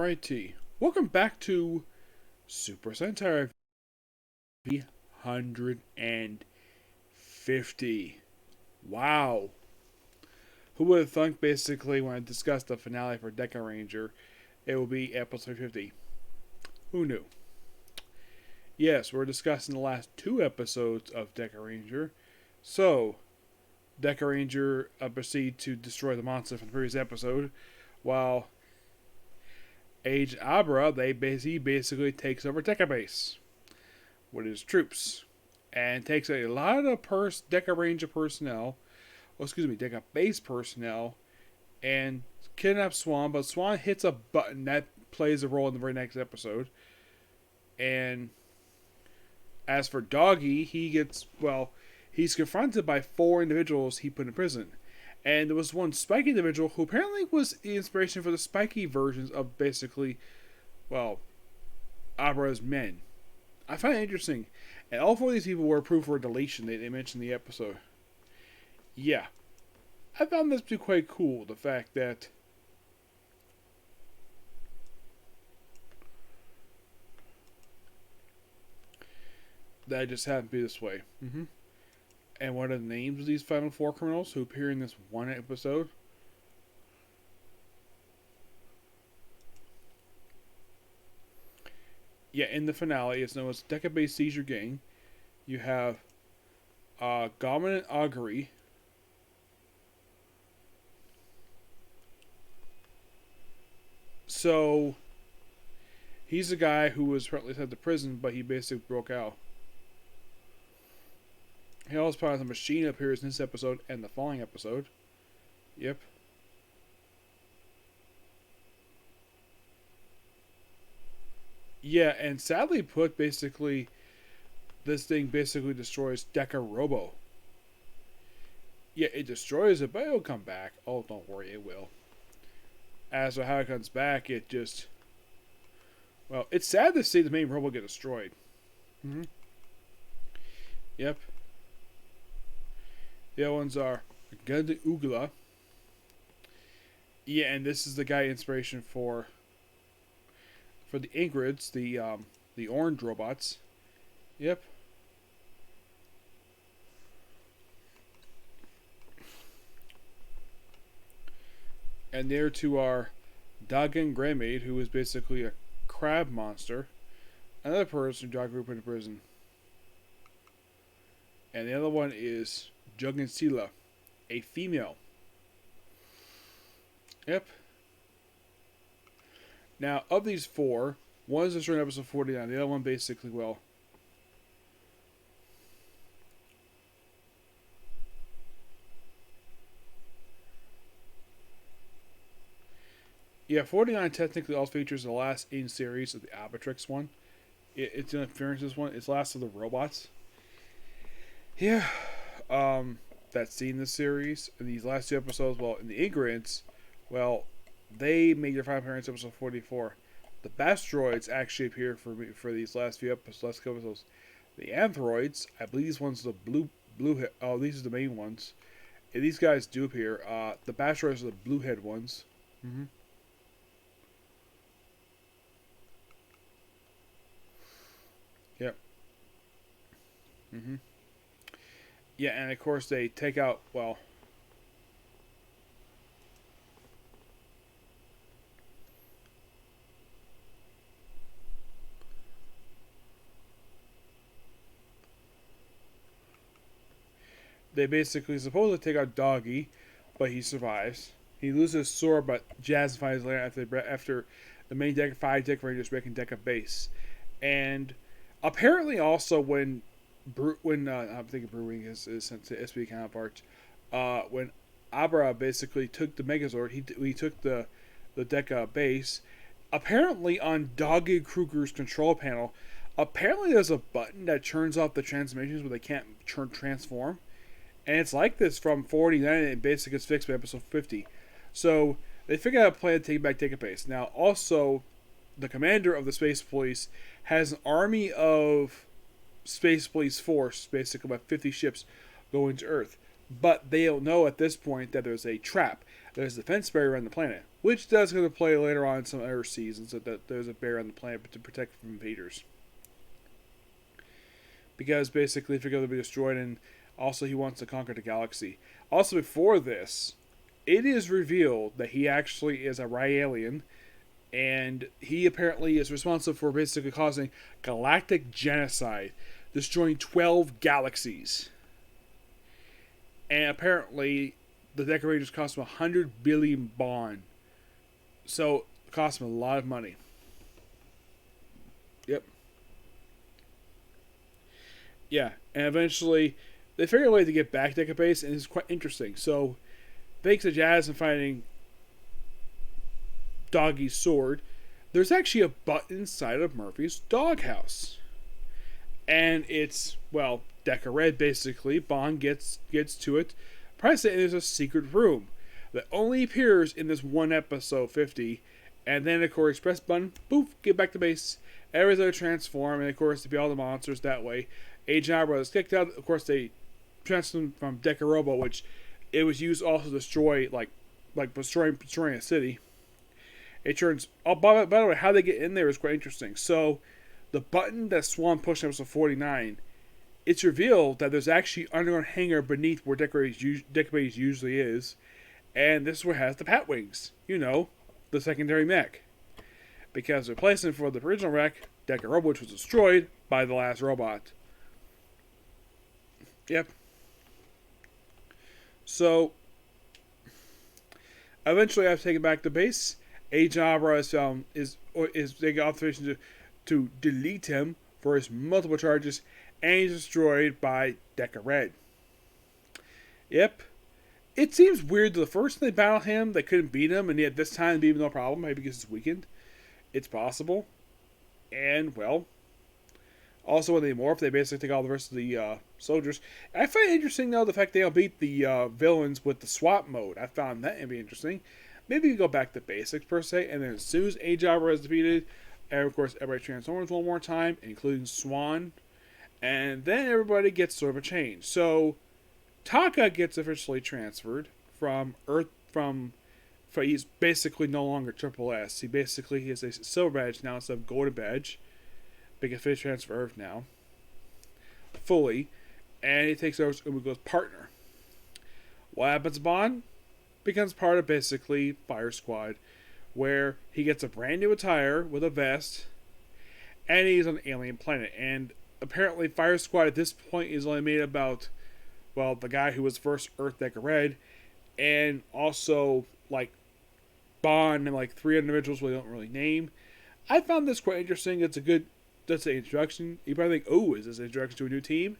Alrighty, welcome back to Super Sentai 150. Wow. Who would have thunk basically when I discussed the finale for Dekaranger, it will be episode 50? Who knew? Yes, we're discussing the last two episodes of Dekaranger. So, Dekaranger proceeds to destroy the monster from the previous episode, while Agent Abra, he basically takes over Dekabase with his troops and takes a lot of Dekaranger personnel, Dekabase personnel, and kidnaps Swan. But Swan hits a button that plays a role in the very next episode. And as for Doggy, he's confronted by four individuals he put in prison. And there was one spiky individual who apparently was the inspiration for the spiky versions of Abra's men. I find it interesting. And all four of these people were approved for deletion, they mentioned in the episode. Yeah. I found this to be quite cool, the fact that it just happened to be this way. And what are the names of these final four criminals who appear in this one episode? Yeah, in the finale, it's known as Dekabase Seizure Gang. You have Gaman and Augury. So, he's a guy who was apparently sent to prison, but he basically broke out. He also finds a machine appears in this episode and the following episode. Yep. Yeah, and sadly put, basically, this thing basically destroys Deca Robo. Yeah, it destroys it, but it'll come back. Oh, don't worry, it will. As for how it comes back, it just... Well, it's sad to see the main Robo get destroyed. Yep. The other ones are Gunda Ugla. Yeah, and this is the guy inspiration for the Ingrids, the orange robots. Yep. And there two are Dagon Greymaid, who is basically a crab monster. Another person who Jogger put in prison. And the other one is Juggin Sila, a female. Yep. Now, of these four, one is destroyed in episode 49. The other one basically, yeah, 49 technically also features the last in series of the Abatrix one. It's an appearances one. It's last of the robots. Yeah. That scene in the series, in these last two episodes, in the Ignorance, they made their final appearance in episode 44. The Bastroids actually appear for these last couple episodes. The Anthroids, I believe these ones are the blue. These are the main ones. And these guys do appear. The Bastroids are the blue head ones. Yep. Yeah, and of course they take out, they basically supposedly take out Doggy, but he survives. He loses Sora, but Jazz finds later after the main five Dekarangers breaking Dekabase. And apparently also when I'm thinking Brewing is sent to SP counterparts. When Abra basically took the Megazord, he took the Deca base. Apparently on Doggy Kruger's control panel, apparently there's a button that turns off the transformations where they can't transform. And it's like this from 49 and it basically gets fixed by episode 50. So they figured out a plan to take back Dekabase. Now also, the commander of the Space Police has an army of Space Police force, basically about 50 ships, going to Earth. But they don't know at this point that there's a trap. There's a defense barrier around the planet, which does come to play later on in some other seasons, that there's a bear on the planet to protect from invaders. Because basically, if you're going to be destroyed, and also he wants to conquer the galaxy. Also, before this, it is revealed that he actually is a Ryalian, and he apparently is responsible for basically causing galactic genocide, destroying 12 galaxies. And apparently, the Dekarangers cost him 100 billion bond. So, it cost him a lot of money. Yep. Yeah, and eventually, they figure a way to get back to Deca Base, and it's quite interesting. So, thanks to Jazz and finding Doggy's sword, there's actually a button inside of Murphy's doghouse. And it's, well, Deca Red, basically. Bond gets to it. Press it, and there's a secret room that only appears in this one episode 50. And then, of course, press button, poof, get back to base. Everything's going to transform, and of course, to be all the monsters that way. Agent Abra is kicked out. Of course, they transformed from Deca Robo, which it was used also to destroy, like destroying a city. It turns. Oh, by the way, how they get in there is quite interesting. So, the button that Swan pushed in episode 49, it's revealed that there's actually underground hangar beneath where Deca Base usually is, and this is where it has the Pat Wings. You know, the secondary mech. Because the replacement for the original wreck, Deca Robo, which was destroyed by the last robot. Yep. So, eventually, I've taken back the base. Agent Abra is taking authorization to delete him for his multiple charges, and he's destroyed by Deca Red. Yep. It seems weird that the first time they battled him, they couldn't beat him, and yet this time, beat him no problem, maybe because it's weakened. It's possible. And, well, also when they morph, they basically take all the rest of the soldiers. I find it interesting, though, the fact they all beat the villains with the swap mode. I found that to be interesting. Maybe you go back to basics, per se, and then as soon as Ajabra is defeated, and of course, everybody transforms one more time, including Swan, and then everybody gets sort of a change. So, Taka gets officially transferred from Earth, he's basically no longer Triple S. He has a silver badge now instead of golden badge, because he transfer Earth now, fully, and he takes over as Umiko's partner. What happens to Bond? Becomes part of basically Fire Squad, where he gets a brand new attire with a vest, and he's on an alien planet. And apparently Fire Squad at this point is only made about, well, the guy who was first Earth Deca Red, and also like Bond and like three individuals we don't really name. I found this quite interesting. That's an introduction. You probably think, oh, is this an introduction to a new team?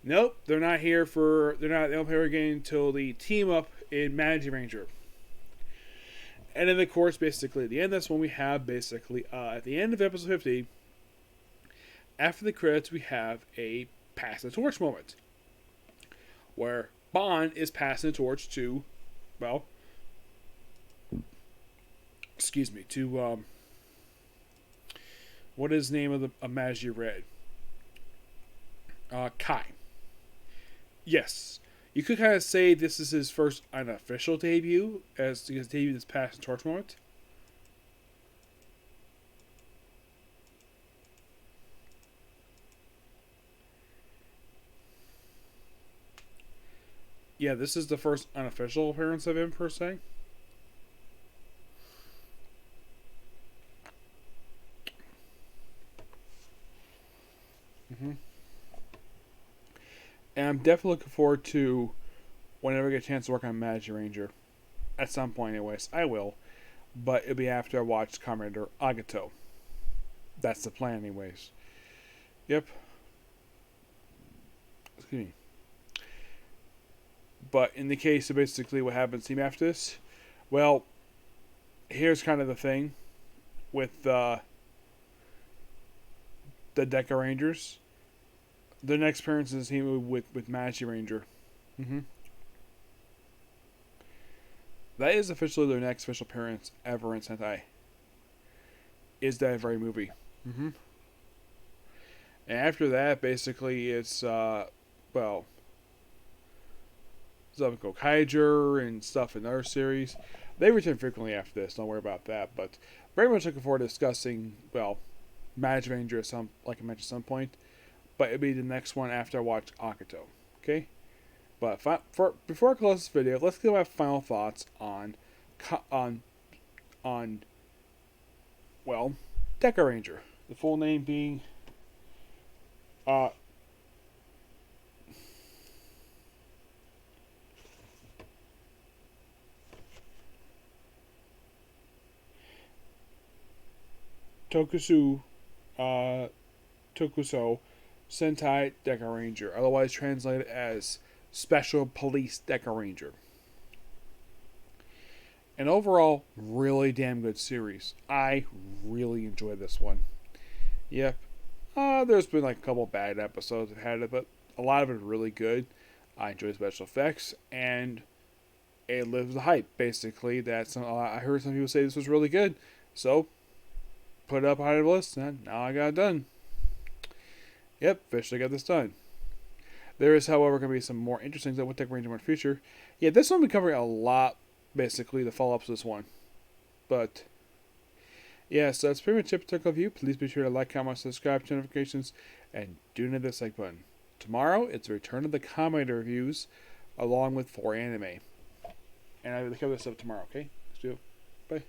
Nope, they don't play again until the team up in Magiranger. And then, of course, basically at the end, that's when we have basically, at the end of episode 50, after the credits, we have a pass the torch moment. Where Bond is passing the torch to, well, what is the name of the Magi Red? Kai. Yes. You could kind of say this is his first unofficial debut, as his debut this past torch moment. Yeah, this is the first unofficial appearance of him, per se. And I'm definitely looking forward to whenever I get a chance to work on Magiranger. At some point, anyways. I will. But it'll be after I watch Commander Agato. That's the plan, anyways. Yep. Excuse me. But in the case of basically what happens to him after this, well, here's kind of the thing with the Dekarangers. The next appearance is him with Magiranger. That is officially their next official appearance ever in Sentai. Is that very movie. And after that, basically, it's, Zubiko Kaiger and stuff in other series. They return frequently after this. Don't worry about that. But very much looking forward to discussing, well, Magic Ranger at some, like I mentioned, at some point. But it'll be the next one after I watch Akito. Okay. But before I close this video, let's get my final thoughts on on on well, Dekaranger. The full name being uh Tokusou uh Tokusou Sentai Dekaranger, otherwise translated as Special Police Dekaranger. An overall really damn good series. I really enjoyed this one. Yep. There's been like a couple bad episodes that had it, but a lot of it really good. I enjoy special effects, and it lives the hype. Basically, I heard some people say this was really good, so put it up on the list, and now I got it done. Yep, officially got this done. There is, however, going to be some more interesting things that will take range in the future. Yeah, this one will be covering a lot, basically, the follow-ups to this one. But yeah, so that's pretty much it for review. Please be sure to like, comment, subscribe, turn notifications, and do hit the like button. Tomorrow, it's a return of the comedy reviews, along with 4 anime. And I will cover this up tomorrow, okay? Let's do it. Bye.